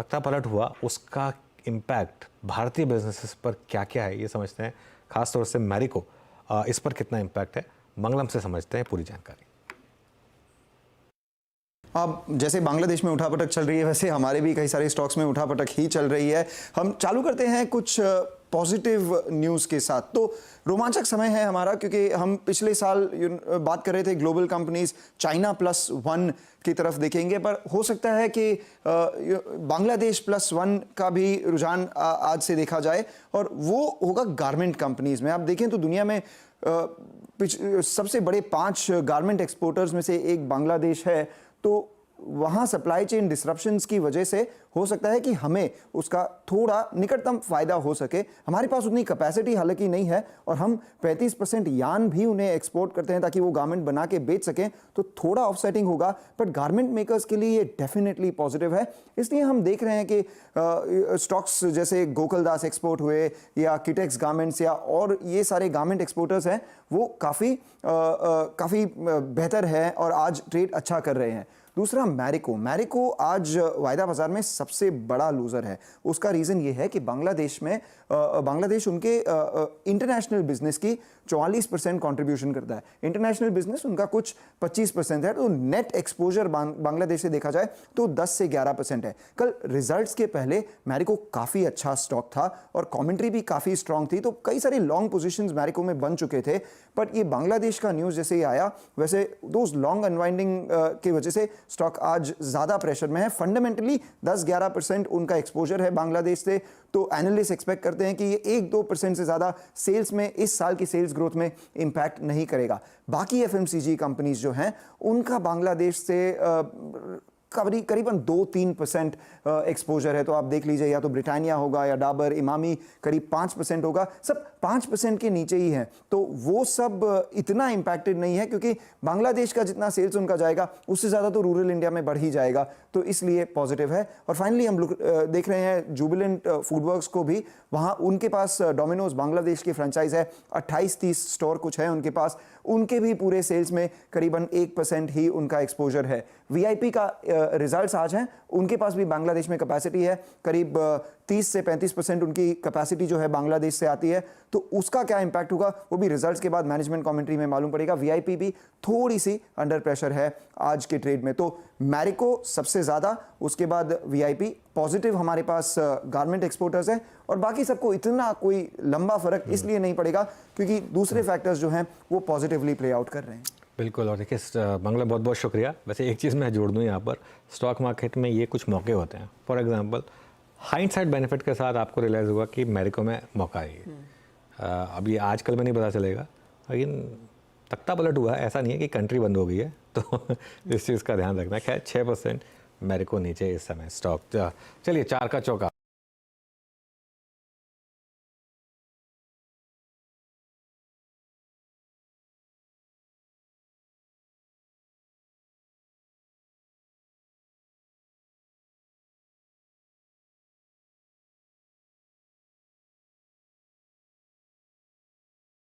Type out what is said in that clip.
तख्ता पलट हुआ उसका इम्पैक्ट भारतीय बिजनेसेस पर क्या क्या है ये समझते हैं, खासतौर से मैरिको इस पर कितना इम्पैक्ट है, मंगलम से समझते हैं पूरी जानकारी। अब जैसे बांग्लादेश में उठापटक चल रही है वैसे हमारे भी कई सारे स्टॉक्स में उठापटक ही चल रही है। हम चालू करते हैं कुछ पॉजिटिव न्यूज़ के साथ। तो रोमांचक समय है हमारा, क्योंकि हम पिछले साल बात कर रहे थे ग्लोबल कंपनीज चाइना +1 की तरफ देखेंगे, पर हो सकता है कि बांग्लादेश +1 का भी रुझान आज से देखा जाए, और वो होगा गारमेंट कंपनीज में। आप देखें तो दुनिया में सबसे बड़े 5 गारमेंट एक्सपोर्टर्स में से एक बांग्लादेश है। तो वहाँ सप्लाई चेन डिसरप्शंस की वजह से हो सकता है कि हमें उसका थोड़ा निकटतम फायदा हो सके। हमारे पास उतनी कैपेसिटी हालांकि नहीं है, और हम 35% यान भी उन्हें एक्सपोर्ट करते हैं ताकि वो गारमेंट बना के बेच सकें, तो थोड़ा ऑफसेटिंग होगा, बट गारमेंट मेकर्स के लिए ये डेफिनेटली पॉजिटिव है। इसलिए हम देख रहे हैं कि स्टॉक्स जैसे गोकुलदास एक्सपोर्ट हुए या किटेक्स गारमेंट्स या और ये सारे गारमेंट एक्सपोर्टर्स हैं, वो काफ़ी बेहतर है और आज ट्रेड अच्छा कर रहे हैं। दूसरा मैरिको आज वायदा बाजार में सबसे बड़ा लूजर है। उसका रीज़न ये है कि बांग्लादेश उनके इंटरनेशनल बिजनेस की 44% कंट्रीब्यूशन करता है। इंटरनेशनल बिजनेस उनका कुछ 25% है, तो नेट एक्सपोजर बांग्लादेश से देखा जाए तो 10 से 11% है। कल रिजल्ट्स के पहले मैरिको काफ़ी अच्छा स्टॉक था और कमेंट्री भी काफ़ी स्ट्रांग थी, तो कई सारे लॉन्ग पोजीशंस मैरिको में बन चुके थे। बट ये बांग्लादेश का न्यूज़ जैसे ही आया, वैसे दोज लॉन्ग अनवाइंडिंग की वजह से स्टॉक आज ज़्यादा प्रेशर में है। फंडामेंटली 10-11% उनका एक्सपोजर है बांग्लादेश से, तो एनालिस्ट एक्सपेक्ट करते हैं कि ये 1-2% से ज़्यादा सेल्स में, इस साल की सेल्स ग्रोथ में इंपैक्ट नहीं करेगा। बाकी एफएमसीजी कंपनीज जो हैं उनका बांग्लादेश से करीबन 2-3% एक्सपोजर है। तो आप देख लीजिए, या तो ब्रिटानिया होगा या डाबर, इमामी करीब 5% होगा, सब 5% के नीचे ही है। तो वो सब इतना इंपैक्टेड नहीं है, क्योंकि बांग्लादेश का जितना सेल्स उनका जाएगा उससे ज़्यादा तो रूरल इंडिया में बढ़ ही जाएगा, तो इसलिए पॉजिटिव है। और फाइनली हम देख रहे हैं जुबिलेंट फूडवर्क्स को भी, वहाँ उनके पास डोमिनोज बांग्लादेश की फ्रेंचाइज है, 28-30 स्टोर कुछ है उनके पास, उनके भी पूरे सेल्स में करीबन 1% ही उनका एक्सपोजर है। वीआईपी का रिजल्ट्स आज हैं, उनके पास भी बांग्लादेश में कैपेसिटी है, करीब 30 से 35% उनकी कैपेसिटी जो है बांग्लादेश से आती है, तो उसका क्या इंपैक्ट होगा वो भी रिजल्ट्स के बाद मैनेजमेंट कमेंट्री में मालूम पड़ेगा। वीआईपी भी थोड़ी सी अंडर प्रेशर है आज के ट्रेड में। तो मैरिको सबसे ज़्यादा, उसके बाद वीआईपी। पॉजिटिव हमारे पास गारमेंट एक्सपोर्टर्स है, और बाकी सबको इतना कोई लंबा फर्क इसलिए नहीं पड़ेगा क्योंकि दूसरे फैक्टर्स जो हैं वो पॉजिटिवली प्ले आउट कर रहे हैं। बिल्कुल। और देखिए मंगला, बहुत बहुत शुक्रिया। वैसे एक चीज़ मैं जोड़ दूँ यहाँ पर, स्टॉक मार्केट में ये कुछ मौके होते हैं। फॉर एग्जांपल हाइंडसाइड बेनिफिट के साथ आपको रियलाइज़ होगा कि मैरिको में मौका है। अब ये आजकल में नहीं पता चलेगा, लेकिन तख्ता पलट हुआ है, ऐसा नहीं है कि कंट्री बंद हो गई है, तो इस चीज़ का ध्यान रखना। खैर 6% मैरिको नीचे इस समय स्टॉक। चलिए 4 का चौका।